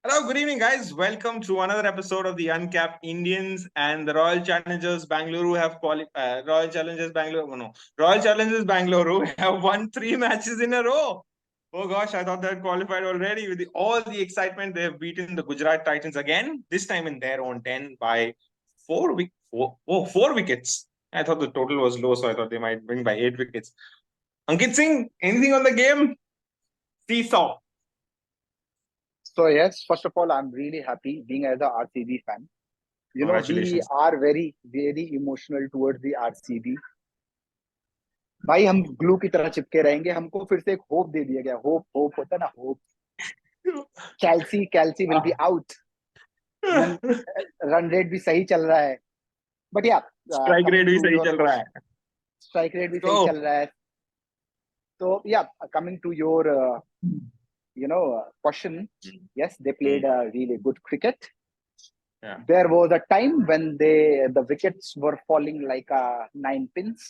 Hello, good evening, guys. Welcome to another episode of the Uncapped Indians and the Royal Challengers Bangalore have Royal Challengers Bangalore. No, Royal Challengers Bangalore have won 3 matches in a row. Oh gosh, I thought they had qualified already. With all the excitement, they have beaten the Gujarat Titans again. This time in their own 10 by 4 wickets. I thought the total was low, so I thought they might win by 8 wickets. Ankit Singh, anything on the game? Seesaw. So yes, first of all, I'm really happy being as a RCB fan. We Congratulations. are very emotional towards the RCB. भाई हम glue की तरह चिपके रहेंगे. हमको फिर से एक होप दे दिया गया. होप होता है ना, होप. कैल्सी will be out. Run rate भी सही चल रहा है. बट या स्ट्राइक रेट भी सही चल रहा है. स्ट्राइक रेट भी सही चल रहा है. तो या coming to your question. Yes, they played a really good cricket. Yeah. There was a time when the wickets were falling like 9 pins.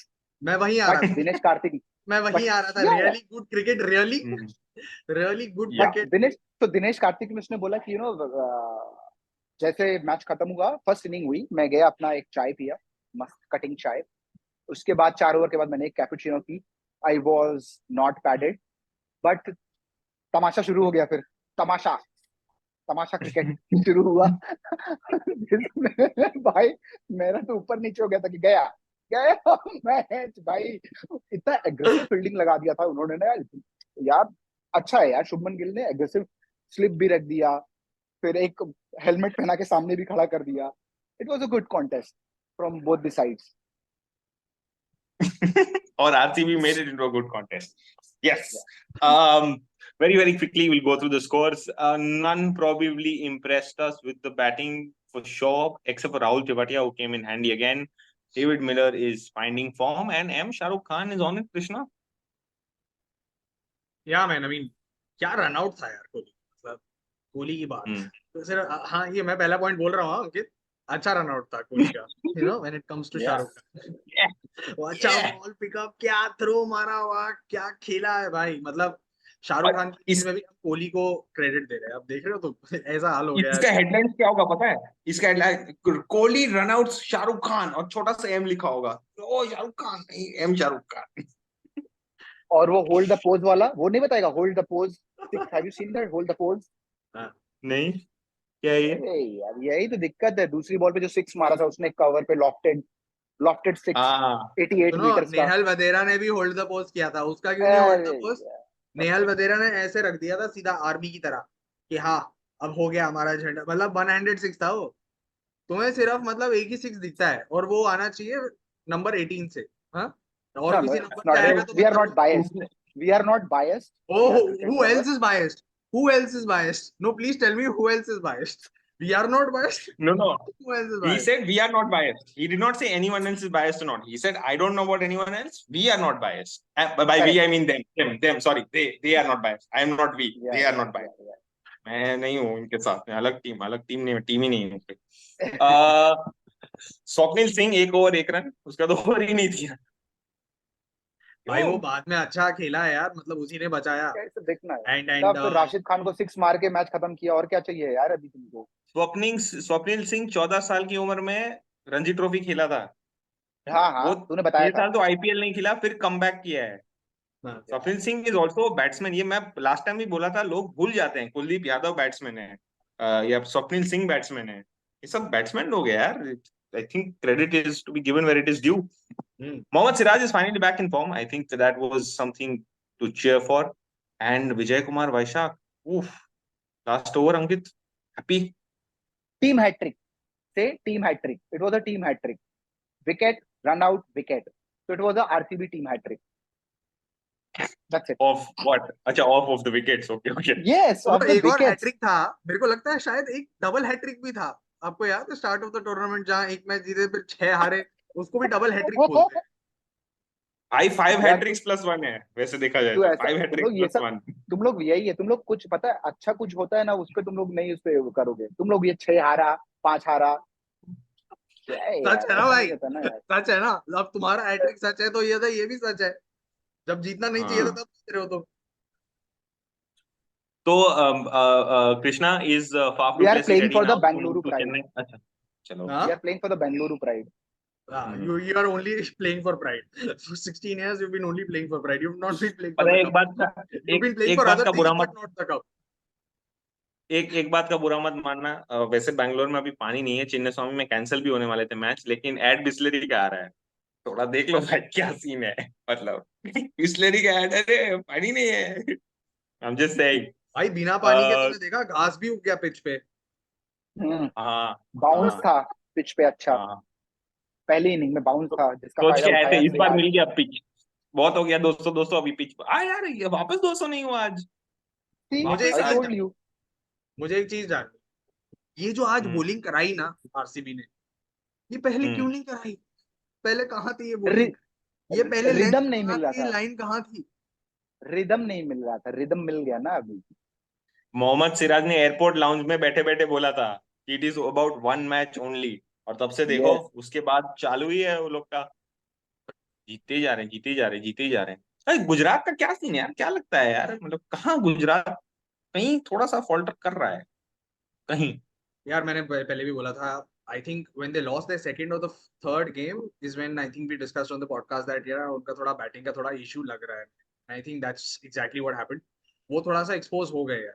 मैं वहीं आ रहा था. दिनेश कार्तिक. मैं वहीं आ रहा था. Really good cricket, really good cricket. Dinesh Karthik ने उसने बोला कि जैसे मैच खत्म हुआ, फर्स्ट इनिंग हुई, मैं गया अपना एक चाय पिया, मस्त कटिंग चाय. उसके बाद 4 ओवर के बाद मैंने एक कैपुचिनो पी. I was not padded, but तमाशा शुरू हो गया. फिर तमाशा क्रिकेट शुरू हुआ. भाई मेरा तो ऊपर नीचे हो गया था कि गया मैच. भाई इतना एग्रेसिव फील्डिंग लगा दिया था उन्होंने ना यार. अच्छा है यार, शुभमन गिल ने एग्रेसिव स्लिप भी रख दिया, फिर एक हेलमेट पहना के सामने भी खड़ा कर दिया. It was a good contest from both the sides. Or RCB made it into a good contest. Yes. Very quickly, we'll go through the scores. None probably impressed us with the batting for sure, except for Rahul Tewatia, who came in handy again. David Miller is finding form, and M. Shah Rukh Khan is on it, Krishna. Yeah, man. I mean, क्या run out था यार कोहली. मतलब कोहली की बात तो सिर्फ हाँ, ये मैं पहला पॉइंट बोल रहा हूँ अंकित. अच्छा रन आउट था कोहली का. When it comes to Shahrukh Khan. वो अच्छा बॉल पिकअप, क्या थ्रो मारा हुआ, क्या खेला है भाई. मतलब शाहरुख खान की इसमें भी कोहली को क्रेडिट दे रहे हैं. अब देख रहे हो तो ऐसा हाल हो गया. इसका हेडलाइंस क्या होगा पता है? इसका headline Kohli run out Shahrukh Khan और छोटा सा एम लिखा होगा. ओ शाहरुख खान नहीं, एम शाहरुख खान. और वो होल्ड द पोज वाला वो नहीं बताएगा. Hold the pose. Have you seen that hold the pose? नहीं, क्या है ये? यार यही तो दिक्कत है. दूसरी बॉल पे जो 6 मारा था उसने कवर पे लॉफ्टेड 6 88 मीटर्स का. नेहल वधेरा ने भी होल्ड द पोज किया था. उसका क्यों नहीं hold the pose? Nehal Wadhera ने ऐसे रख दिया था सीधा आर्मी की तरह कि हाँ अब हो गया हमारा झंडा. मतलब 100 6 था वो. तुम्हें सिर्फ मतलब एक ही 6 दिखता है और वो आना चाहिए नंबर 18 से. हाँ, और किसी नंबर पे आएगा तो we are not biased. Oh, who else is biased? No, please tell me who else is biased. We are not biased. No. Who else is biased? He said we are not biased. He did not say anyone else is biased or not. He said I don't know about anyone else. We are not biased. By we I mean them. Sorry, they are not biased. I am not we. They are not biased. मैं नहीं हूँ इनके साथ में. अलग team नहीं, team ही नहीं है. स्वप्निल सिंह 1 ओवर 1 रन, उसका तो ओवर ही नहीं दिया भाई. वो बाद में अच्छा खेला है यार. मतलब उसी ने बचाया. कैसे देखना है. एंड राशिद खान को 6 मार के मैच खत्म किया. और क्या चाहिए यार अभी तुमको. स्वप्निल सिंह 14 साल की उम्र में रणजी ट्रॉफी खेला था. हाँ तूने बताया था. 6 साल तो आईपीएल नहीं खेला, फिर कमबैक किया है. Swapnil Singh is also batsman. ये मैं लास्ट टाइम भी बोला था, लोग भूल जाते हैं. कुलदीप यादव बैट्समैन है, या स्वप्निल सिंह बैट्समैन है. ये सब बैट्समैन लोग हैं यार. I think credit is to be given where it is due. Mohammad Siraj is finally back in form. I think that was something to cheer for. And Vijay Kumar Vaishak, last over, Ankit, happy? Team hat trick. Say team hat trick. It was a team hat trick. Wicket, run out, wicket. So it was a RCB team hat trick. That's it. Off what? अच्छा, off of the wickets. Okay. Yes, off the wickets. एक और hat trick था. मेरे को लगता है शायद एक डबल hat trick भी था. आपको याद है स्टार्ट ऑफ द टूर्नामेंट जहां एक मैच जीते फिर 6 हारे, उसको भी डबल हैट्रिक बोलते हैं. आई 5 हैट्रिक्स प्लस 1 है वैसे देखा जाए तो. 5 हैट्रिक्स प्लस 1. तुम लोग यही है. तुम लोग कुछ पता है अच्छा कुछ होता है ना, उस पे तुम लोग नहीं उस पे करोगे. तुम लोग ये 6 हारा 5 हारा. सच है ना भाई. सच है ना. अब तुम्हारा हैट्रिक सच है तो ये भी सच है. जब जीतना नहीं चाहिए था तब जीत रहे हो तुम. तो Krishna is Faf We du are Plessis playing ready for the now Bengaluru to Pride. Chennai? अच्छा, चलो। हाँ? We are playing for the Bengaluru Pride. You are only playing for pride. For 16 years, you've been only playing for pride. You've not been playing for पता the है, cup. You've been playing एक for बात other का बुरा things, मत but not the cup. एक बात का बुरा मत मानना, वैसे बैंगलोर में अभी पानी नहीं है, चिन्ने स्वामी में कैंसिल भी होने वाले थे मैच, लेकिन एड बिस्लरी का आ रहा है, थोड़ा देख लो भाई क्या सीन है। मतलब बिस्लरी का एड है, अरे पानी नहीं है। I am just saying. भाई बिना पानी के तूने देखा घास भी उग गया पिच पे। हाँ बाउंस हाँ था पिच पे अच्छा, हाँ। पहली इनिंग में बाउंस था जिसका सोच फायदा के आए थे उठाया इस बार सिराज। मिल गया पिच, बहुत हो गया 200 200 अभी पिच यार, ये वापस 200 नहीं हुआ आज, See, मुझे एक वापस I चीज आज। told you. मुझे एक चीज जाननी, ये जो आज हम्म बॉलिंग कराई ना आरसीबी ने, ये पहले क्यों हम्म नहीं कराई? पहले कहाँ थी ये बॉलिंग? ये पहले लेंथ रिदम नहीं कहाँ मिल रहा थी, था, लाइन कहाँ थी? रिदम नहीं मिल रहा था, रिदम मिल गया ना अभी। मोहम्मद सिराज ने एयरपोर्ट लाउंज में बैठे बैठे बोला था it is about one match only, और तब से देखो यस, उसके बाद चालू ही है वो लोग का, जीतते ही जा रहे हैं, जीते ही जा रहे हैं, जीते ही जा रहे हैं। अरे गुजरात का क्या सीन है यार, क्या लगता है यार, मतलब कहाँ गुजरात कहीं थोड़ा सा फॉल्टर कर रहा है कहीं। यार मैंने पहले भी बोला था, I think when they lost the second और the third game is when I think we discussed on the podcast that यार उनका थोड़ा बैटिंग का थोड़ा इशू लग रहा है। I think that's exactly what happened. वो थोड़ा सा एक्सपोज हो गए हैं।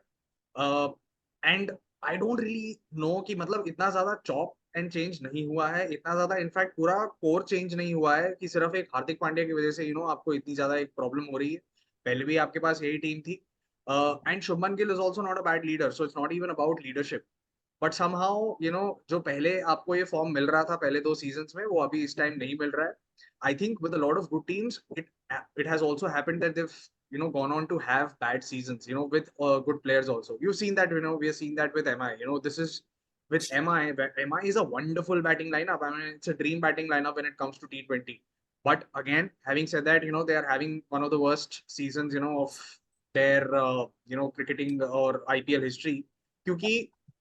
And I don't really know कि मतलब इतना ज्यादा चॉप एंड चेंज नहीं हुआ है, इतना ज्यादा इनफैक्ट पूरा कोर चेंज नहीं हुआ है कि सिर्फ एक हार्दिक पांड्या की वजह से आपको इतनी ज्यादा एक प्रॉब्लम हो रही है। पहले भी आपके पास यही टीम थी। And Shubman Gill is also not a bad leader, so it's not even about leadership. But somehow जो पहले आपको ये फॉर्म मिल रहा था पहले 2 सीजन्स में, वो अभी इस टाइम नहीं मिल रहा है। I think with a lot of good teams it has also happened that they've gone on to have bad seasons with good players also. You've seen that, we are seeing that with MI. This is with MI is a wonderful batting lineup. I mean, it's a dream batting lineup when it comes to T20. But again, having said that, they are having one of the worst seasons of their cricketing or IPL history. क्योंकि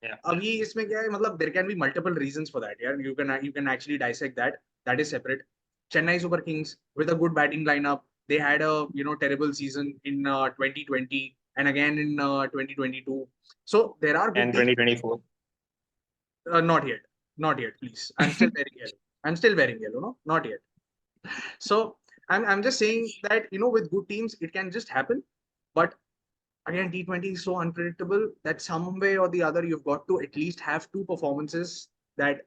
Yeah. अभी इसमें क्या है, मतलब there can be multiple reasons for that यार, you can actually dissect that is separate. Chennai Super Kings with a good batting lineup, they had a terrible season in 2020 and again in 2022. So there are good And teams. 2024 Not yet, not yet, please. I'm still wearing yellow. I'm still wearing yellow, no, not yet. So I'm just saying that with good teams it can just happen, but again T20 is so unpredictable that some way or the other you've got to at least have two performances that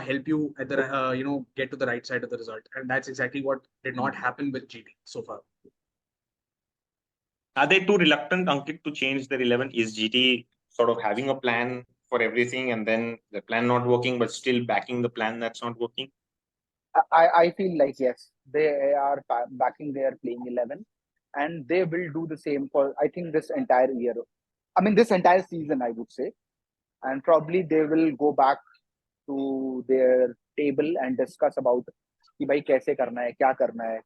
help you at the get to the right side of the result, and that's exactly what did not happen with GT so far. are they too reluctant, Ankit, to change their 11? Is GT sort of having a plan for everything and then the plan not working but still backing the plan that's not working? I feel like yes, they are backing their playing 11, and they will do the same for I think this entire year. I mean this entire season, I would say, and probably they will go back to their table and discuss about कि भाई कैसे करना है, क्या करना है.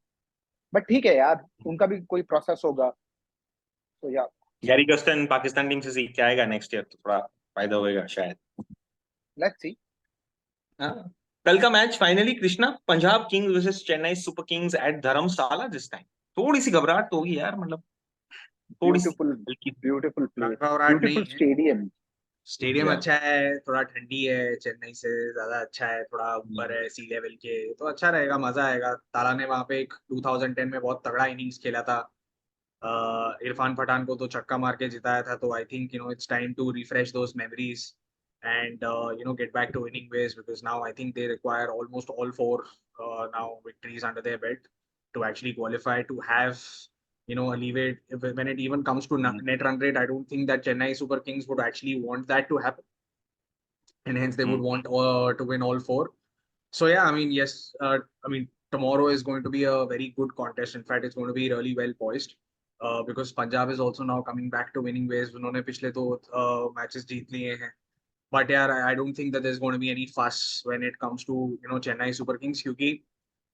But ठीक है यार, उनका भी कोई प्रोसेस होगा, तो या गैरी कर्स्टन पाकिस्तान टीम से सीख के आएगा नेक्स्ट ईयर, तो थोड़ा फायदा होएगा शायद। Let's see. हाँ। कल का match finally Krishna, Punjab kings versus Chennai super kings at Dharamshala this time. थोड़ी सी घबराहट तो होगी यार, मतलब थोड़ी सी ब्यूटीफुल, हल्की। ब्यूटीफुल प्लेस, घबराहट नहीं ब्यूटीफुल है, स्टेडियम. स्टेडियम या अच्छा है, थोड़ा ठंडी है, चेन्नई से ज्यादा अच्छा है, थोड़ा ऊपर है सी लेवल के, तो अच्छा रहेगा, मजा आएगा। ताला ने वहां पे एक 2010 में बहुत तगड़ा इनिंग्स खेला था, इरफान पठान को तो छक्का मार के जिताया था। तो I think it's time to refresh those memories and get back to winning ways, because now I think they require almost all four now victories under their belt to actually qualify to have alleviate when it even comes to net run rate. I don't think that Chennai Super Kings would actually want that to happen, and hence they would want to win all four. So yeah, I mean, yes, I mean, tomorrow is going to be a very good contest. In fact, it's going to be really well poised, because Punjab is also now coming back to winning ways. उन्होंने पिछले दो matches जीत लिए हैं. But yeah, I don't think that there's going to be any fuss when it comes to Chennai Super Kings, क्योंकि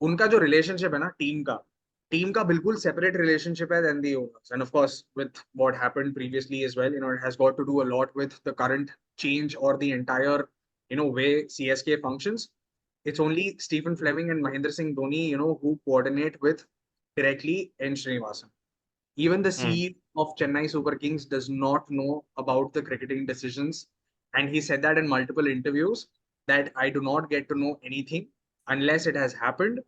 उनका जो relationship है ना टीम का बिल्कुल separate relationship है than the owners. And of course, with what happened previously as well, it has got to do a lot with the current change or the entire way CSK functions. It's only Stephen Fleming and Mahendra Singh Dhoni who coordinate with directly N Srinivasan. Even the CEO of Chennai Super Kings does not know about the cricketing decisions, and he said that in multiple interviews that I do not get to know anything unless it has happened.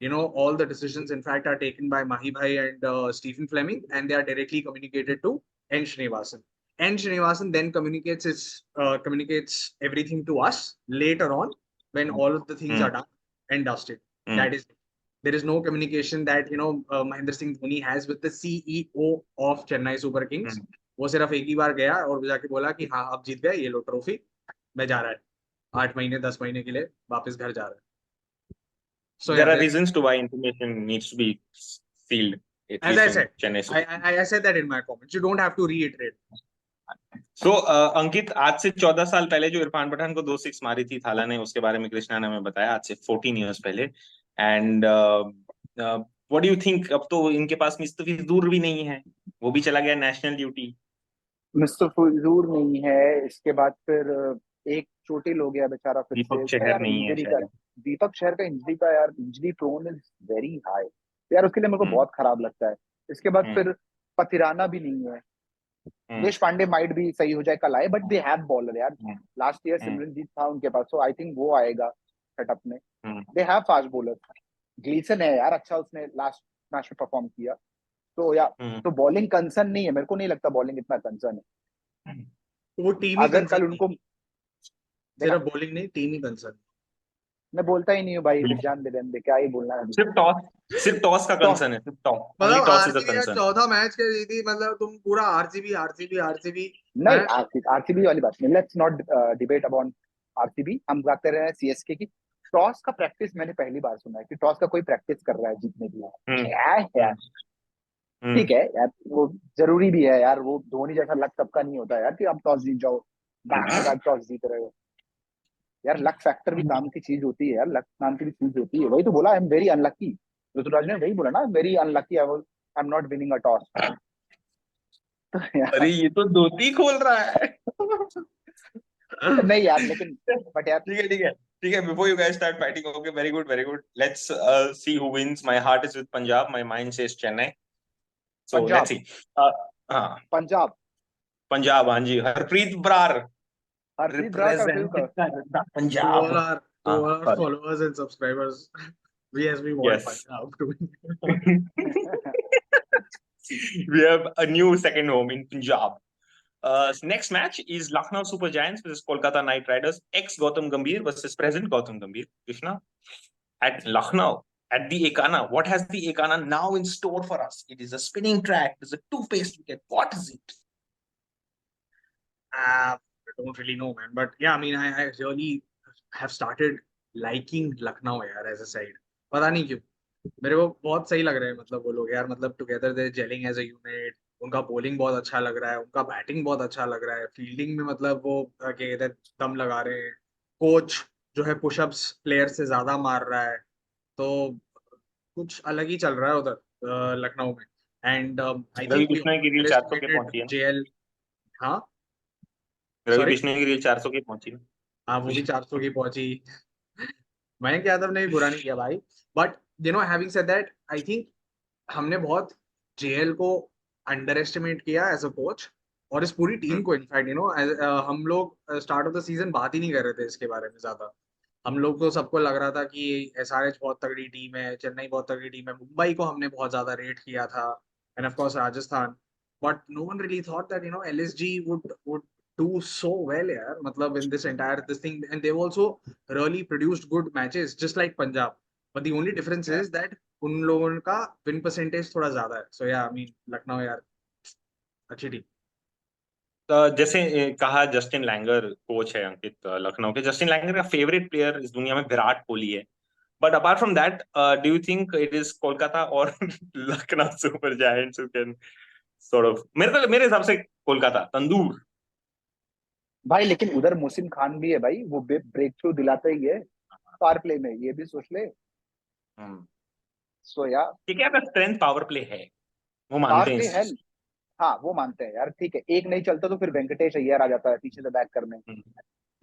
All the decisions, in fact, are taken by Mahi Bhai and Stephen Fleming, and they are directly communicated to N. Srinivasan. N. Srinivasan then communicates everything to us later on when all of the things are done and dusted. That is, there is no communication that Mahendra Singh Dhoni has with the CEO of Chennai Super Kings. वो सिर्फ एक ही बार गया और जाके बोला कि हाँ आप जीत गए, ये लो ट्रॉफी, मैं जा रहा है 8 महीने 10 महीने के लिए वापस घर जा रहा है. So there are reasons to why information needs to be sealed. As I said, I said that in my comments. You don't have to reiterate. So अंकित, आज से 14 साल पहले जो इरफान पठान को 2 6 मारी थी थाला ने, उसके बारे में कृष्णा ने हमें बताया, आज से 14 years पहले. And what do you think? अब तो इनके पास मुस्तफिजुर भी नहीं है, वो भी चला गया नेशनल ड्यूटी. मुस्तफिजुर नहीं है, इसके बाद फिर एक चोटिल हो गया बेचारा फिर दीपक चहर नहीं है शायद. दीपक चहर का इंजरी का यार, injury prone is very high यार, उसके लिए मेरे को बहुत खराब लगता है. इसके बाद फिर पतिराना भी नहीं है. देश पांडे माइट भी सही हो जाए कल आए, बट दे हैव बॉलर यार. लास्ट ईयर सिमरनजीत था उनके पास, सो आई थिंक वो आएगा सेटअप में. They have fast bowler. Gleeson है यार, अच्छा उसने लास्ट मैच में परफॉर्म किया. तो यार तो बॉलिंग कंसर्न नहीं है, मेरे को नहीं लगता बॉलिंग इतना कंसर्न है. वो टीम ही अगर कल उनको सिर्फ बॉलिंग नहीं, टीम ही कंसर्न. मैं बोलता ही नहीं हूँ भाई, जान दे, क्या ही बोलना है. सिर्फ टॉस का कंसर्न है, सिर्फ टॉस. मतलब आरसीबी चौथा मैच के जीती, मतलब तुम पूरा आरसीबी नहीं. आरसीबी वाली बात नहीं, let's not debate about RCB. हम बात कर रहे हैं सीएसके की. टॉस का प्रैक्टिस मैंने पहली बार सुना है कि टॉस का कोई प्रैक्टिस कर रहा है जीतने के लिए. क्या है यार, ठीक है यार, वो जरूरी भी है यार. वो धोनी जैसा लक सबका नहीं होता यार कि आप टॉस जीत जाओ, टॉस जीत रहे हो यार. लक फैक्टर भी काम की चीज होती है यार, लक नाम की भी चीज होती है. वही तो बोला, I am very unlucky. Ruturaj ने वही बोला ना, very unlucky, I am not winning a toss. अरे ये तो धोती खोल रहा है. नहीं यार, लेकिन बट यार ठीक है. Before you guys start fighting, okay, very good. Let's see who wins. My heart is with Punjab, my mind says Chennai. So let's see. Punjab, हाँ जी. Harpreet Brar Punjab. To all our followers and subscribers, we want Punjab to win. We have a new second home in Punjab. Next match is Lucknow Super Giants versus Kolkata Knight Riders. Ex Gautam Gambhir versus present Gautam Gambhir. Krishna, at Lucknow, at the Ekana, what has the Ekana now in store for us? It is a spinning track. It's a two-faced wicket. What is it? I don't really know, man. But yeah, I mean, I really have started liking Lucknow यार as a side. पता नहीं क्यों मेरे को बहुत सही लग रहा है. मतलब वो लोग यार, मतलब together they gelling as a unit. उनका बॉलिंग बहुत अच्छा लग रहा है, उनका बैटिंग बहुत अच्छा लग रहा है, फील्डिंग में मतलब वो क्या कहते हैं, दम लगा रहे हैं. कोच जो है पुशअप्स प्लेयर से ज्यादा मार रहा है, तो कुछ अलग ही चल रहा है उधर लखनऊ में. एंड आई रवि बिश्नोई की रील 400 के पहुंची है. जेएल, हाँ रवि बिश्नोई की रील 400 की पहुंची है. हाँ, वो भी 400 की पहुंची. मयंक यादव ने भी बुरा नहीं किया भाई. But having said that, I think हमने बहुत जेएल को अंडर एस्टिमेट किया एज अ कोच, और इस पूरी टीम को. इनफैक्ट हम लोग स्टार्ट ऑफ द सीजन बात ही नहीं कर रहे थे इसके बारे में ज्यादा. हम लोग तो सबको लग रहा था कि एसआरएच बहुत तगड़ी टीम है, चेन्नई बहुत तगड़ी टीम है, मुंबई को हमने बहुत ज्यादा रेट किया था, and of course Rajasthan. But no one really thought that LSG would do so well yaar, matlab in this entire this thing. And they've also really produced good matches just like Punjab, but the only difference is that उन लोगों का win percentage थोड़ा ज्यादा है. So yeah, I mean Lucknow यार अच्छी team. जैसे कहा, जस्टिन लैंगर कोच है अंकित लखनऊ के. जस्टिन लैंगर का फेवरेट प्लेयर इस दुनिया में विराट कोहली है. But apart from that, do you think it is Kolkata और Lucknow super giants who can sort of, मेरे हिसाब से कोलकाता तंदूर भाई. लेकिन उधर मोहसिन खान भी है भाई, वो ब्रेक थ्रू दिलाता ही है पावर प्ले में, ये भी सोच ले. सो यार ठीक है, स्ट्रेंथ पावर प्ले है, वो मानते हैं. हाँ वो मानते हैं यार. ठीक है, एक नहीं चलता तो फिर वेंकटेश अय्यर आ जाता है पीछे से बैक करने.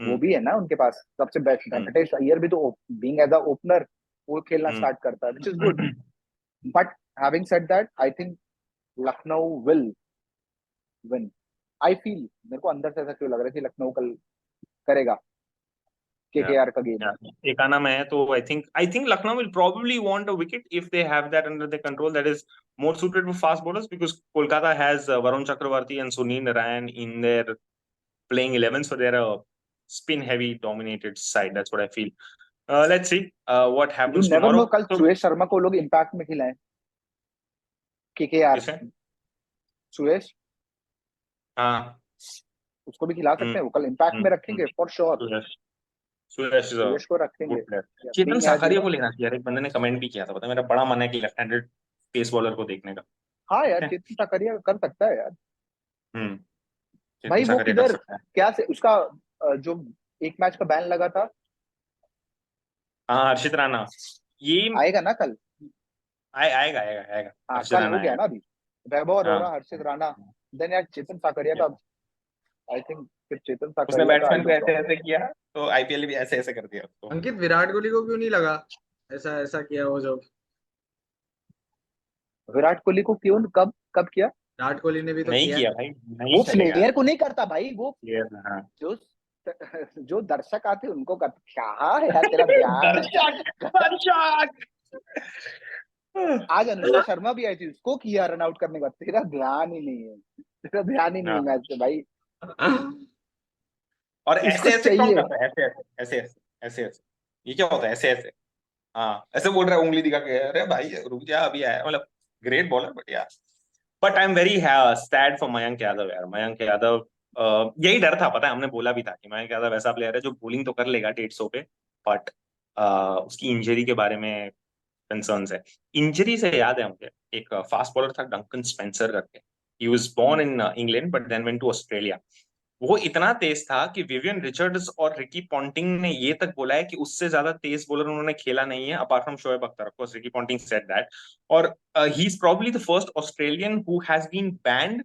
वो भी है ना उनके पास सबसे बेस्ट. वेंकटेश अय्यर भी तो बीइंग एज अ ओपनर वो खेलना स्टार्ट करता है, which is good. But having said that, I think Lucknow will win. I feel, मेरे को अंदर से ऐसा क्यों लग रहा है कि लखनऊ कल करेगा Yeah. केकेआर का गेम। Yeah. Ekana में है तो I think Lucknow will probably want a wicket if they have that under their control. That is more suited for fast bowlers because Kolkata has Varun Chakravarti and Sunil Narine in their playing 11, so they're a spin heavy dominated side. That's what I feel. Let's see what you happens never know tomorrow. कल So, Suresh Sharma को लोग impact में खिलाएं KKR. किसे? सुरेश, हाँ. उसको भी खिला सकते हैं, वो कल इम्पैक्ट में रखेंगे for sure. Suresh is a Suresh को रखेंगे। Good player. Chetan being as you Sakariya know, को लेना चाहिए यार. एक बंदे ने कमेंट भी किया था, पता है, मेरा बड़ा मन है कि लेफ्ट हैंडेड पेस बॉलर को देखने का. हाँ यार चेतन साकरिया कर सकता है यार। हम्म. चेतन भाई वो साकारिया कर किधर, सकता है. क्या से उसका जो एक मैच का बैन लगा था, हाँ, हर्षित राणा. ये आएगा ना कल? आएगा आएगा आएगा. हाँ हर्षित कल राणा हो गया आएगा. ना अभी, वैभव अरोरा, हाँ. हर्षित राणा, देन यार चेतन साकरिया का। आई थिंक फिर चेतन उसने साकरिया का आई बैट्समैन को डोंट ऐसे नो। ऐसे किया तो आईपीएल भी ऐसे ऐसे कर दिया उसको. अंकित, विराट कोहली को क्यों नहीं लगा ऐसा ऐसा किया वो जो? विराट कोहली को क्यों, कब कब किया? विराट कोहली ने भी तो नहीं किया किया है। भाई, नहीं वो चलेगा. प्लेयर को नहीं करता भाई, वो प्लेयर, हाँ. जो जो दर्शक आते हैं उनको करता। क्या है यार तेरा ध्यान है? दर्शक दर्शक. आज अनुष्का शर्मा भी आई थी, उसको किया रन आउट करने का, तेरा ध्यान ही नहीं है, तेरा ध्यान ही नहीं है हाँ. मैच पे भाई। और इसको ऐसे ऐसे कौन चाहिए। करता है? ऐसे ऐसे ऐसे ऐसे ऐसे ऐसे. ये क्या होता है ऐसे ऐसे? हाँ, ऐसे बोल रहा है उंगली दिखा के, अरे भाई रुक जा अभी आया. मतलब ग्रेट बॉलर बट यार. But I am very sad for Mayank Yadav यार. मयंक यादव, यही डर था, पता है, हमने बोला भी था कि मयंक यादव ऐसा प्लेयर है जो बॉलिंग तो कर लेगा 150 पे, बट उसकी इंजरी के बारे में कंसर्न्स है. इंजरी से याद है मुझे, एक फास्ट बॉलर था डंकन स्पेंसर करके. He was born in England but then went to Australia. वो इतना तेज था कि विवियन रिचर्ड्स और रिकी पॉन्टिंग ने ये तक बोला है कि उससे ज्यादा तेज बॉलर उन्होंने खेला नहीं है apart from Shoaib Akhtar. Of course Ricky Ponting said that. और he is probably the first Australian who has been banned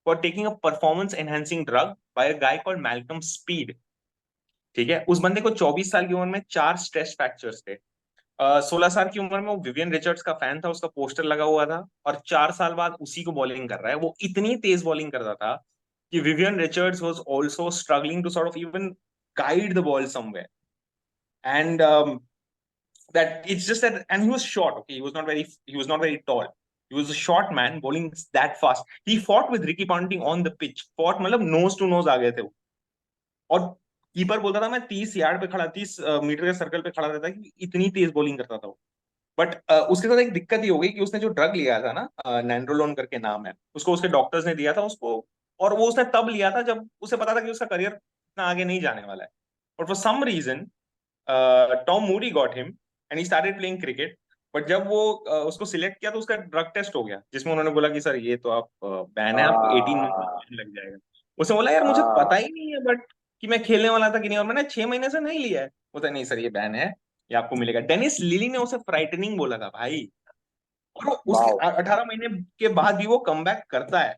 for taking a performance enhancing drug by a guy called Malcolm Speed. ठीक है, उस बंदे को 24 साल की उम्र में 4 स्ट्रेस फ्रैक्चर्स थे. 16 साल की उम्र में वो विवियन रिचर्ड्स का फैन था, उसका पोस्टर लगा हुआ था, और 4 साल बाद उसी को बॉलिंग कर रहा है. वो इतनी तेज बॉलिंग करता था कि Vivian Richards was also struggling to sort of even guide the ball somewhere. And that it's just that, and he was short. Okay, he was not very tall. He was a short man bowling that fast. He fought with Ricky Ponting on the pitch. Fought मतलब nose to nose आ गए थे वो. और keeper बोलता था मैं 30 yard पे खड़ा, 30 मीटर के सर्कल पे खड़ा रहता कि इतनी तेज बॉलिंग करता था वो. बट उसके साथ एक दिक्कत ही हो गई कि उसने जो ड्रग लिया था ना, नैंड्रोलोन करके नाम है उसको, उसके डॉक्टर्स ने दिया था उसको. और वो उसने तब लिया था जब उसे पता था कि उसका करियर इतना आगे नहीं जाने वाला है. But for some reason Tom Moody got him and he started playing cricket. But जब वो उसको सिलेक्ट किया तो उसका ड्रग टेस्ट हो गया जिसमें उन्होंने बोला कि सर ये तो आप बैन है, आपको 18 मंथ बैन लग जाएगा. उसने बोला यार मुझे पता ही नहीं है बट कि मैं खेलने वाला था कि नहीं, और मैंने 6 महीने से नहीं लिया है. बोलता नहीं सर ये बैन है, ये आपको मिलेगा. डेनिस लिली ने उसे फ्राइटनिंग बोला था भाई. और वो उसके वाओ 18 महीने के बाद भी वो कमबैक करता है.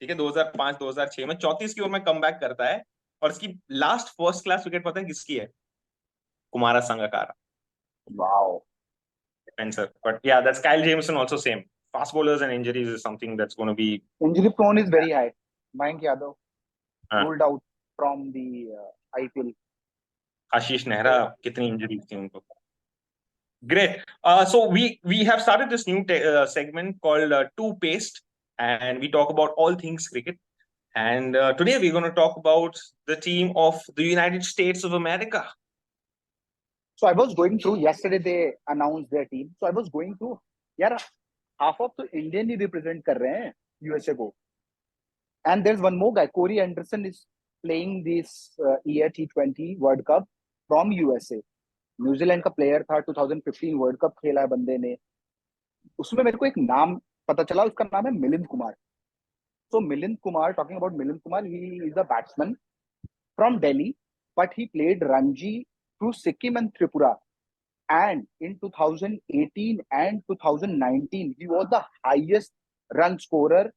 ठीक है, 2005 2006 में 34 की उम्र में कमबैक करता है. और इसकी लास्ट फर्स्ट क्लास विकेट पता है किसकी है? Kumara Sangakkara, wow. Spencer. But yeah, that's Kyle Jameson also same. Fast bowlers and injuries is something that's going to be. Injury prone is very high. Mayank Yadav हाँ. ruled out from the IPL. आशीष नेहरा, कितनी injuries थी उनको. Great. So we have started this new segment called Two Paste, and we talk about all things cricket. And today we're going to talk about the team of the United States of America. So I was going through, yesterday they announced their team. So I was going through, यार half of तो Indian ही represent कर रहे हैं USA को. And there's one more guy, Corey Anderson is playing this year T20 World Cup from USA. New Zealand का player था, 2015 world cup खेला है बंदे ने. उसमें मेरे को एक नाम पता चला, उसका नाम है Milind Kumar. So Milind Kumar, talking about Milind Kumar, he is a batsman from Delhi, but he played Ranji through Sikkim and Tripura. And in 2018 and 2019, he was the highest run scorer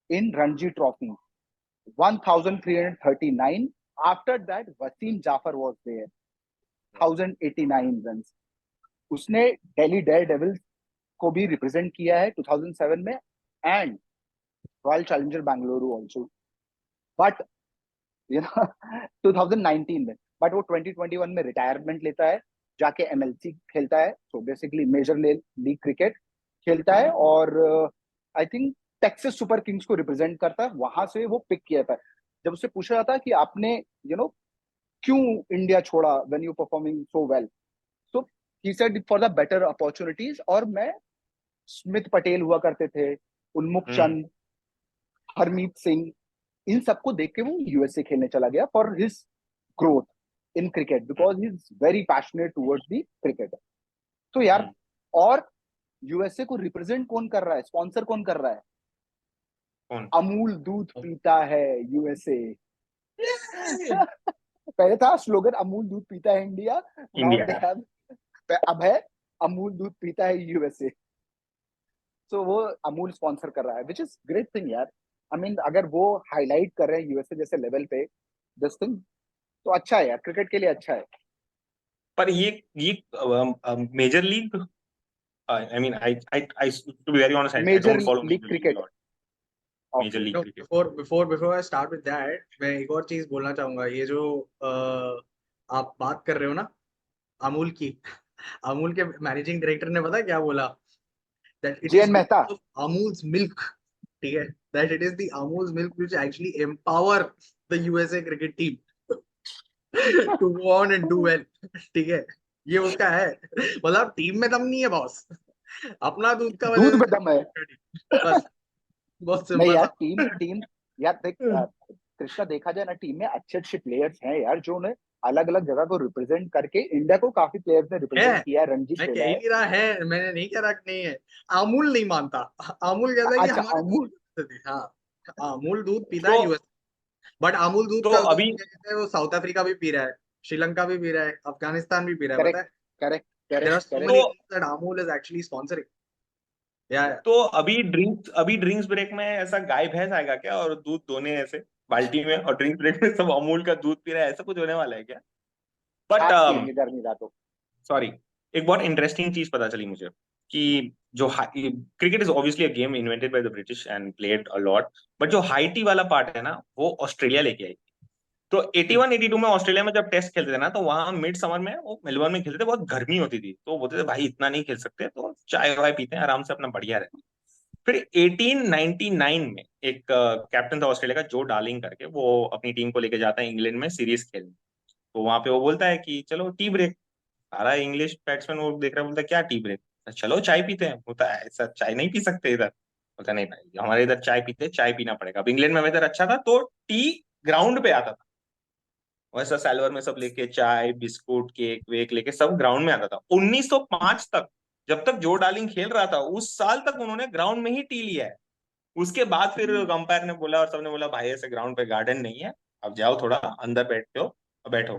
in Ranji Trophy, 1,339. After that, Wasim Jafar was there, 1,089 runs. उसने Delhi Daredevils को भी represent किया है 2007 में. And royal challenger Bengaluru also, but you know 2019 में, but वो 2021 में retirement लेता है, जाके एमएलसी खेलता है, so basically major league cricket खेलता है, और I think Texas super kings को रिप्रेजेंट करता है, वहां से वो पिक किया था। जब उससे पूछा जाता है कि आपने क्यों इंडिया छोड़ा when you performing so well, so he said for the better opportunities, और मैं स्मिथ पटेल हुआ करते थे, उन्मुख चंद, हरमीत सिंह, इन सबको देख के वो यूएसए खेलने चला गया for his growth in cricket, because he is very passionate towards the cricket. तो यार, और यूएसए को रिप्रेजेंट कौन कर रहा है, स्पॉन्सर कौन कर रहा है? कौन? अमूल दूध पीता है यूएसए। पहले था स्लोगन अमूल दूध पीता है India, now they India. Have, अब है अमूल दूध पीता है यूएसए। तो वो अमूल स्पॉन्सर कर रहा है, विच इज ग्रेट थिंग यार। आई मीन अगर वो हाईलाइट कर रहे हैं यूएसए जैसे लेवल पे दिस थिंग, तो अच्छा है यार, क्रिकेट के लिए अच्छा है। पर ये major league, I mean, to be very honest, I major don't follow league Major League a cricket, lot. Major okay. League cricket. Before I start with that, मैं एक और चीज बोलना चाहूंगा। ये जो आप बात कर रहे हो ना अमूल की, अमूल के मैनेजिंग डायरेक्टर ने पता क्या बोला? That it is J N Mehta, Amul's milk, ठीक है, that it is the Amul's milk which actually empower the USA cricket team to go on and do well, ठीक है। ये उसका है, मतलब टीम में दम नहीं है बॉस, अपना दूध का दूध वजह में दम है। से बस, बहुत नहीं सिंपल यार, सा। टीम टीम यार देख, कृष्णा, देखा जाए ना, टीम में अच्छे अच्छे प्लेयर्स हैं यार, जो ने अलग अलग जगह को रिप्रेजेंट करके इंडिया को, काफी प्लेयर्स ने है, रिप्रेजेंट किया है, रणजी मैं कह खेला ही है। नहीं रहा है, मैंने नहीं कह रहा कि नहीं है। अमूल नहीं मानता, अमूल कहता है कि अच्छा, हमारे अमूल, दूध पीते थे। हाँ, अमूल दूध पीता तो है यूएस, बट अमूल दूध तो का दूध अभी क्या कहते हैं, वो साउथ अफ्रीका भी पी रहा है, श्रीलंका भी पी रहा है, अफगानिस्तान भी पी रहा है, पता करेक्ट, है। Correct, there are correct, so correct. Many तो teams that Amul is actually sponsoring. या अभी ड्रिंक्स ब्रेक में ऐसा गाय भैंस आएगा क्या, और दूध दोने ऐसे बाल्टी में, और ड्रिंक्स ब्रेक में सब अमूल का दूध पी रहा है, ऐसा कुछ होने वाला है क्या? बट छाछ पियेंगे गर्मी रातों। सॉरी, एक बहुत इंटरेस्टिंग चीज पता चली मुझे कि जो cricket is obviously a game invented by the British and played a lot, but जो हाई टी वाला पार्ट है ना, वो ऑस्ट्रेलिया लेके आई। तो 81 82 में ऑस्ट्रेलिया में जब टेस्ट खेलते थे ना, तो वहां मिड समर में वो मेलबर्न में खेलते थे, बहुत गर्मी होती थी, तो वो बोलते थे भाई इतना नहीं खेल सकते, तो चाय वाय पीते हैं आराम से, अपना बढ़िया रहते हैं। फिर 1899 में एक कैप्टन था ऑस्ट्रेलिया का, जो डार्लिंग करके, वो अपनी टीम को लेके जाता है इंग्लैंड में सीरीज खेलने। तो वहां पे वो बोलता है कि चलो टी ब्रेक, सारा इंग्लिश बैट्समैन वो देख रहा है, बोलता है क्या टी ब्रेक, चलो चाय पीते हैं। होता है ऐसा, चाय नहीं पी सकते इधर? बोलता नहीं भाई, हमारे इधर चाय पीते हैं, चाय पीना पड़ेगा। अब इंग्लैंड में वेदर अच्छा था, तो टी ग्राउंड पे आता था, वैसा सैलवर में सब लेके चाय बिस्कुट केक वेक लेके सब ग्राउंड में आता था। 1905 तक, जब तक जो डार्लिंग खेल रहा था, उस साल तक उन्होंने ग्राउंड में ही टी लिया है। उसके बाद फिर अंपायर ने बोला और सबने बोला भाई ऐसे ग्राउंड पे गार्डन नहीं है, अब जाओ थोड़ा अंदर बैठते हो, बैठो।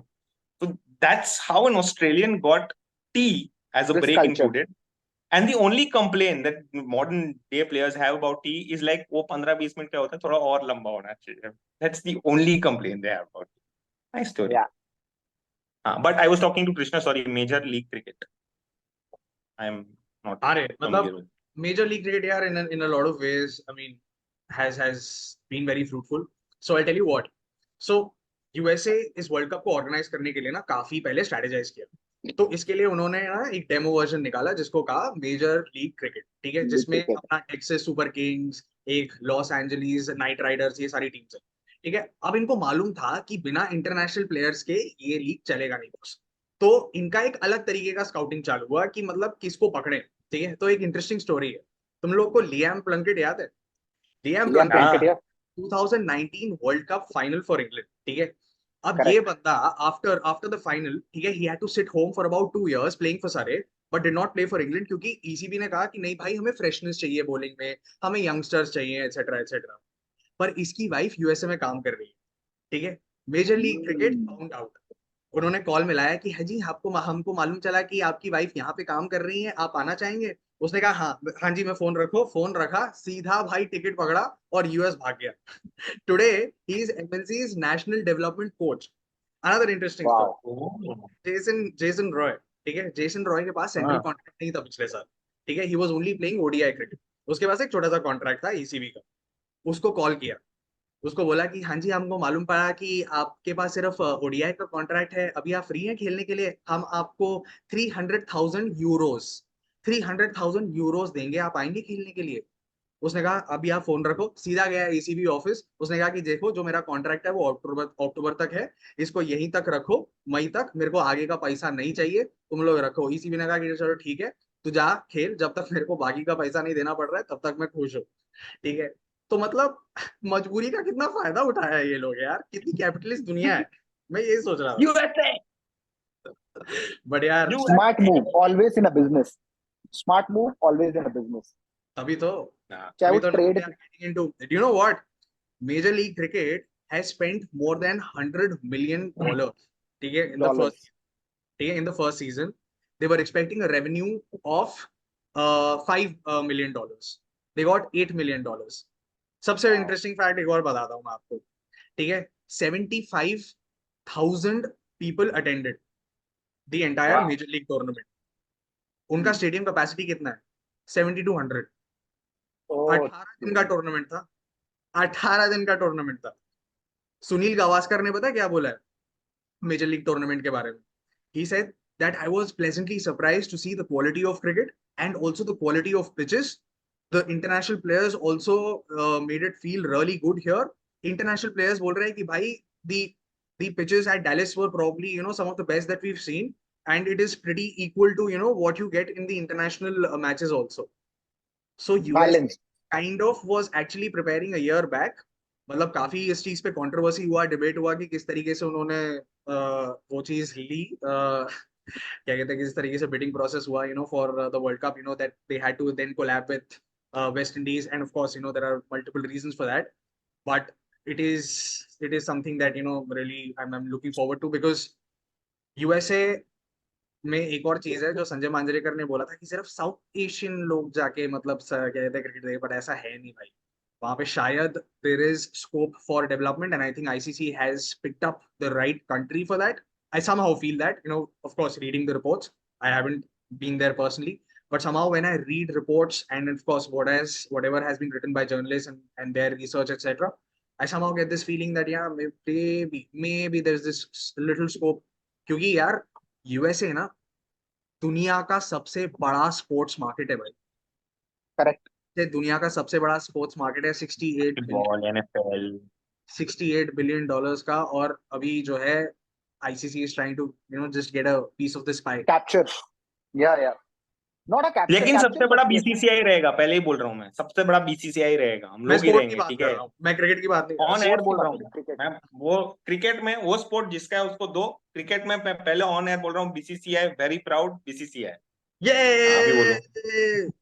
तो that's how an Australian got tea as a this break culture, included. And the only complain that modern day players have about tea is like वो 15-20 मिनट का होता है, थोड़ा और लंबा होना चाहिए। That's the only complain they have about. Nice story. या हाँ, but I was talking to Krishna, sorry, major league cricket I am not अरे मतलब familiar with. Major league cricket यार, in a lot of ways, I mean has been very fruitful. So I'll tell you what. So USA इस world cup को organise करने के लिए ना काफी पहले स्ट्रेटेजाइज किया। तो इसके लिए उन्होंने ना एक डेमो वर्जन निकाला जिसको कहा मेजर लीग क्रिकेट, ठीक है, लीग जिसमें क्रिकेट, अपना टेक्सास सुपर किंग्स, एक लॉस एंजलिस नाइट राइडर्स, ये सारी टीम्स है, ठीक है। अब इनको मालूम था कि बिना इंटरनेशनल प्लेयर्स के ये लीग चलेगा नहीं बॉस। तो इनका एक अलग तरीके का स्काउटिंग चालू हुआ कि मतलब किसको पकड़े, ठीक है। तो एक इंटरेस्टिंग स्टोरी है, तुम लोग को लियाम प्लंकेट याद है? लियाम लियाम प्लंकेट प्लंकेट, हाँ। या 2019 world cup final for England, ठीक है। अब ये करेक्ट। बंदा आफ्टर आफ्टर द फाइनल, ठीक है, he had to sit home for about 2 years playing for Surrey, but did not play for England, क्योंकि ईसीबी ने कहा कि नहीं भाई, हमें फ्रेशनेस चाहिए बॉलिंग में, हमें यंगस्टर्स चाहिए, एटसेट्रा एटसेट्रा। पर इसकी वाइफ यूएसए में काम कर रही है, ठीक है। Major league cricket found out, उन्होंने कॉल मिलाया कि है जी, आपको हमको मालूम चला कि आपकी वाइफ यहाँ पे काम कर रही है, आप आना चाहेंगे? उसने कहा हाँ हाँ जी, मैं फोन रखो, फोन रखा, सीधा भाई टिकट पकड़ा और यूएस भाग गया। Today he is MNC's national development coach. Another interesting wow. Story, Jason Jason Roy, ठीक है, जेसन रॉय के पास सेंट्रल हाँ। कॉन्ट्रैक्ट नहीं था पिछले साल, ठीक है, he was only playing ODI cricket, उसके पास एक छोटा सा कॉन्ट्रैक्ट था ईसीबी का। उसको कॉल किया, उसको बोला कि हाँ जी हमको मालूम पड़ा कि आपके पास सिर्फ ओडीआई का कॉन्ट्रैक्ट है, अभी आप फ्री हैं खेलने के लिए, हम आपको 300,000 यूरोस 300,000 यूरोस देंगे, आप आएंगे खेलने के लिए। उसने कहा अभी आप फोन रखो, सीधा गया एसीबी ऑफिस, उसने कहा कि देखो जो मेरा कॉन्ट्रैक्ट है वो अक्टूबर तक है, इसको यहीं तक रखो, मई तक, मेरे को आगे का पैसा नहीं चाहिए, तुम लोग रखो। ईसीबी ने कहा कि चलो ठीक है, तू जा खेल, जब तक मेरे को बाकी का पैसा नहीं देना पड़ रहा है तब तक मैं खुश हूँ। ठीक है, तो मतलब मजबूरी का कितना फायदा उठाया है ये लोग यार, कितनी कैपिटलिस्ट दुनिया है, मैं यही सोच रहा था। यूएसए बट यार smart move always in a business, smart move always in a business, तभी तो चाहे वो now trade. they are getting into, do you know what, Major League Cricket has spent more than $100 million, ठीक है, in the dollars first, ठीक है, in the first season they were expecting a revenue of $5 million, they got $8 million। सबसे interesting fact एक और बताता हूँ मैं आपको, ठीक है, 75,000 people attended the entire major league tournament. उनका स्टेडियम कैपेसिटी कितना है? 7200। 18 दिन का टूर्नामेंट था, 18 दिन का टूर्नामेंट था। सुनील गावस्कर ने पता क्या बोला है मेजर लीग टूर्नामेंट के बारे में? He said that I was pleasantly surprised to see the quality of cricket and also the quality of pitches. The international players also made it feel really good here. International players बोल रहे हैं कि भाई the pitches at Dallas were probably some of the best that we've seen, and it is pretty equal to what you get in the international matches also. So US balance. kind of was actually preparing a year back। मतलब काफी इस चीज पे controversy हुआ, debate हुआ कि किस तरीके से उन्होंने वो चीज ली, क्या कहते हैं, किस तरीके से बिडिंग प्रोसेस हुआ for the world cup, that they had to then collab with West Indies, and of course there are multiple reasons for that, but it is something that really I'm looking forward to, because USA में एक और चीज है जो संजय मांजरेकर ने बोला था कि सिर्फ साउथ एशियन लोग जाके मतलब क्या कहते हैं क्रिकेट देखे, बट ऐसा है नहीं भाई। वहां पे शायद there is scope for development, and I think ICC has picked up the right country for that. I somehow feel that, of course reading the reports, I haven't been there personally, but somehow when I read reports and of course whatever has been written by journalists and their research etc, I somehow get this feeling that yeah, maybe there's this little scope। क्योंकि यार USA ना दुनिया का सबसे बड़ा sports market है भाई। Correct. ये दुनिया का सबसे बड़ा स्पोर्ट्स मार्केट है, बॉल NFL 68 बिलियन डॉलर्स का, और अभी जो है ICC is trying to just get a piece of this pie. Capture, या नॉट अ कैप्चर, लेकिन सबसे बड़ा बट बीसीसीआई रहेगा, पहले ही बोल रहा हूँ मैं, सबसे बड़ा बीसीसीआई रहेगा, हम मैं लोग ही स्पोर्ट की रहेंगे, बात ठीक कर है। रहा हूँ, मैं क्रिकेट की बात नहीं कर रहा। ऑन एयर स्पोर्ट्स की बोल बात रहा हूँ करें, क्रिकेट। मैं, वो क्रिकेट में वो स्पोर्ट जिसका है उसको दो, क्रिकेट में मैं पहले ऑन एयर बोल रहा हूँ, बीसीसीआई वेरी प्राउड बीसीसीआई। ये अभी बोलो।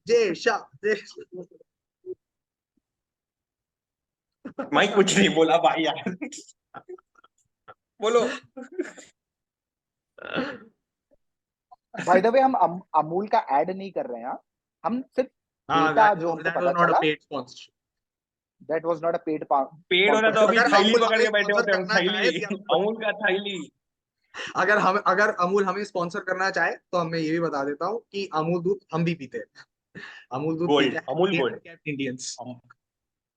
जय शाह जय। मैं कुछ नहीं बोला भाई यार बोलो। बाय द वे हम अमूल का ऐड नहीं कर रहे हैं, हम सिर्फ हाँ, डेटा जो हमको that पता was not a चला, paid sponsorship। That was not a paid पेड़ होता तो अभी अगर थैली अमूल पकड़ हमें के बैठे स्पॉन्सर होते हम, करना चाहे थैली अमूल का थैली। अगर अमूल हमें स्पॉन्सर करना चाहे तो मैं ये भी बता देता हूँ कि अमूल दूध हम भी पीते हैं। अमूल दूध गोल्ड, पीते हैं Amul Indian gold, capped Indians.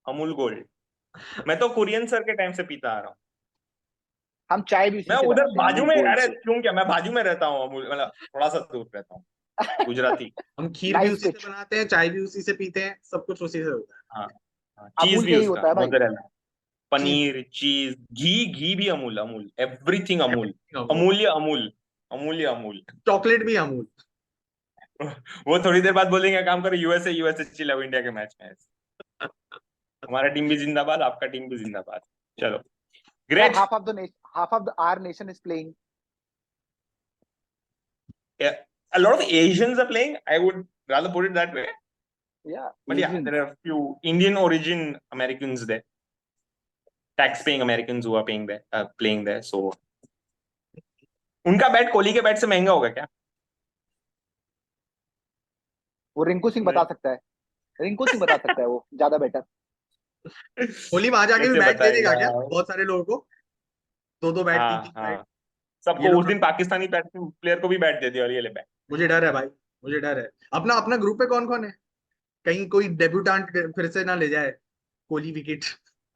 Amul gold. मैं तो कुरियन सर के टाइम से पीता आ रहा हूँ। हम चाय भी उसी मैं से उधर बनाते हैं, बाजू अमूल में, गोल्ड अरे से। क्यों क्या, मैं बाजू में रहता हूँ अमूल, मतलब थोड़ा सा दूर रहता हूँ, गुजराती। हम खीर भी नाइस उसी से पिच। बनाते हैं, चाय भी उसी से पीते हैं, सब कुछ उसी से होता हाँ, चीज अमूल भी से ही उसका होता है भाई। मोज़रेला, है। पनीर, चीज, घी, घी भी अमूल, अमूल एवरीथिंग अमूल, अमूल, अमूल्य अमूल, अमूल्य अमूल। चॉकलेट भी अमूल। वो थोड़ी देर बाद बोलेंगे काम करो, यूएसए यूएसए चिल्लाओ इंडिया के मैच में। हमारा टीम भी जिंदाबाद, आपका टीम भी जिंदाबाद। चलो यार great. half of the our nation is playing. A lot of Asians are playing, I would rather put it that way, Yeah, but yeah, Asians. there are a few Indian origin Americans there, tax paying Americans who are paying there, playing there, so उनका bat Kohli के bat से महंगा होगा क्या? वो रिंकू सिंह बता सकता है, रिंकू सिंह बता सकता है वो ज्यादा बेटर। कोहली वहां जाके भी कैसे बैट दे देगा बताएगा? क्या बहुत सारे लोगों को? दो बैट, तीन हाँ तीन बैट। हाँ, ये सबको लोग उस दिन पाकिस्तानी प्लेयर को भी बैट दे दिया, और ये ले बैट। मुझे डर है भाई, मुझे डर है। अपना अपना ग्रुप पे कौन कौन है, कहीं कोई डेब्यूटेंट फिर से ना ले जाए। Kohli wicket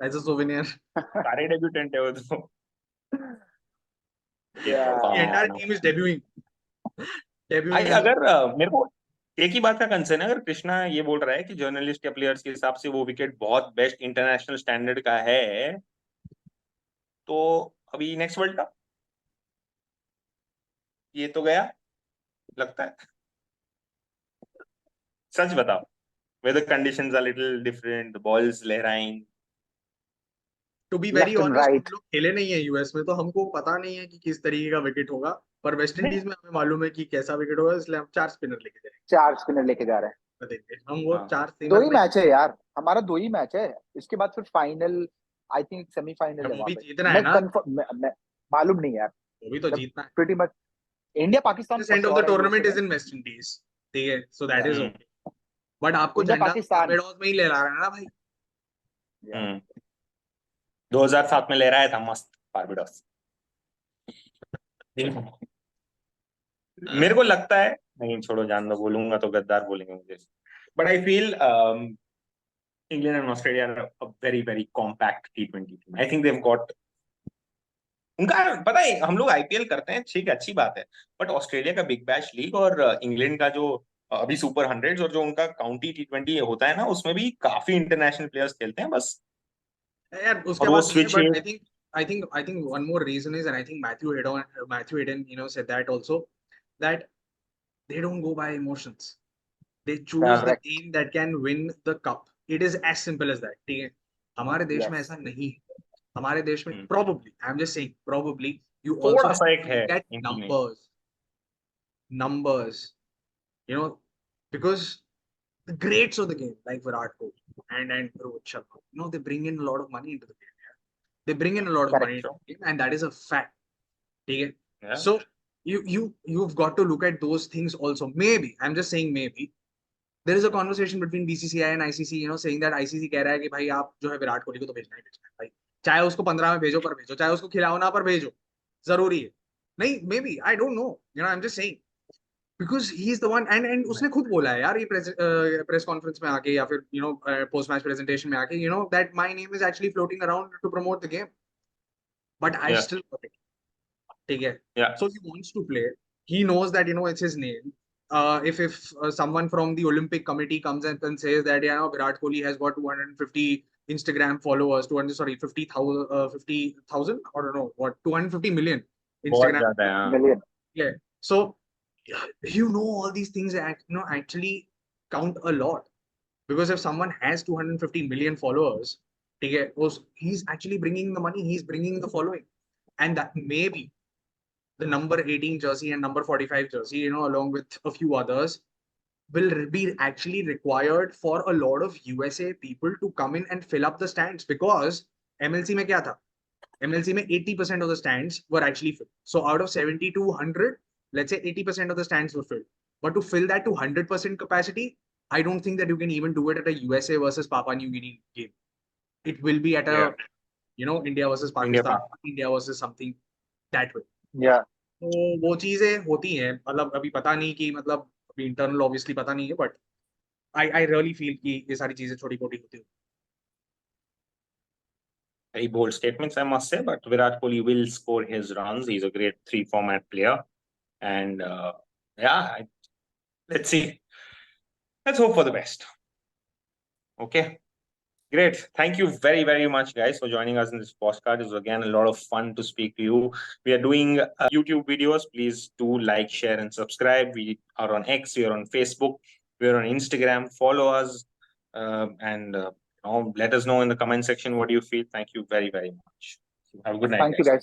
as a souvenir. सारे डेब्यूटेंट है वो तो. The entire team is debuting. भाई अगर मेरे को एक ही बात का कंसर्न है, अगर कृष्णा ये बोल रहा है कि जर्नलिस्ट या प्लेयर्स के हिसाब से वो विकेट बहुत बेस्ट इंटरनेशनल स्टैंडर्ड का है, तो अभी नेक्स्ट वर्ल्ड कप ये तो गया लगता है. सच बताओ, weather conditions are little different, balls लहराइन. To be very Left and honest, हम right. लोग खेले नहीं है यूएस में, तो हमको पता नहीं है कि किस तरीके का विकेट होगा. पर वेस्ट इंडीज में हमें मालूम है कि कैसा विकेट होगा, इसलिए हम 4 स्पिनर लेके जाएंगे. 4 स्पिनर लेके जा रहे हैं. देंगे हम वो हाँ. 4 दो स्पिनर ही में. मैच है यार, हमारा 2 ही मैच है. इसके बाद फिर फाइनल, आई थिंक सेमीफाइनल है वो वहां भी पे. जीतना है मैं ना, कंफर्म मालूम नहीं यार. वो भी तो जीतना है. Pretty much India Pakistan this for end of the sure है यूएसए टूर्नामेंट में. Is in West Indies. ठीक है, so that is Yeah. Okay. But आपको इंडिया झंडा पाकिस्तान. बारबाडोस में ही ले रहा है ना भाई. 2007 में ले रहा था मस्त बारबाडोस. मेरे को लगता है, नहीं छोड़ो जान दो, बोलूंगा तो गद्दार बोलेंगे मुझे, but I feel England and Australia are a very very compact T20 team. I think they got, उनका पता है, हम लोग आईपीएल करते हैं ठीक है, अच्छी बात है, बट ऑस्ट्रेलिया का बिग बैश लीग और इंग्लैंड का जो अभी सुपर 100 और जो उनका काउंटी T20 होता है ना, उसमें भी काफी इंटरनेशनल प्लेयर्स खेलते हैं बस. यार उसके और वो बाद नहीं है, switch but I think one more reason is, and I think Matthew Hayden, said that also, that they don't go by emotions. They choose the Correct. team that can win the cup. It is as simple as that. ठीक है, हमारे देश में Yes. ऐसा नहीं है. हमारे देश में probably, I'm just saying, probably you थोड़ा also सा एक है look at numbers, because the greats of the game like Virat Kohli and Rohit Sharma, they bring in a lot of money into the game. They bring in a lot of money into the game, and that is a fact. Okay? Yeah. So you've got to look at those things also. Maybe, I'm just saying maybe, there is a conversation between BCCI and ICC, saying that ICC कह रहा है कि भाई आप जो है विराट कोहली को तो भेजना ही भेजना है भाई, चाहे उसको 15 में भेजो पर भेजो, चाहे उसको खिलाओ ना पर भेजो, जरूरी है. नहीं, maybe, I don't know, I'm just saying, because he is the one, and उसने खुद बोला है यार ये प्रेस कॉन्फ्रेंस में आके, या फिर पोस्ट मैच प्रेजेंटेशन में आके, that my name is actually floating around to promote the game, but I still got it. ठीक है. So he wants to play. He knows that it's his name. If someone from the Olympic Committee comes and says that Virat Kohli has got 250 Instagram followers, 50,000 or no, what, 250 million Instagram. Million. Yeah. So all these things actually count a lot, because if someone has 250 million followers, he's actually bringing the money, he's bringing the following, and that maybe the number 18 jersey and number 45 jersey, along with a few others, will be actually required for a lot of USA people to come in and fill up the stands, because MLC में क्या था? MLC में 80% of the stands were actually filled. So out of 70 to 100, let's say 80% of the stands were filled. But to fill that to 100% capacity, I don't think that you can even do it at a USA versus Papua New Guinea game. It will be at a, India versus Pakistan, India versus something that way. Yeah. तो वो चीजें होती हैं, मतलब अभी पता नहीं कि, मतलब अभी इंटरनल ऑब्वियसली पता नहीं है, बट आई रियली फील कि ये सारी चीजें छोटी मोटी होती हैं. Very bold statements, I must say, but Virat Kohli will score his runs. He's a great 3-format player, and let's see. Let's hope for the best. Okay, great. Thank you very, very much, guys, for joining us in this podcast. It was again a lot of fun to speak to you. We are doing YouTube videos. Please do like, share, and subscribe. We are on X. We are on Facebook. We are on Instagram. Follow us, and let us know in the comment section what you feel. Thank you very, very much. Have a good night. Thank you, guys.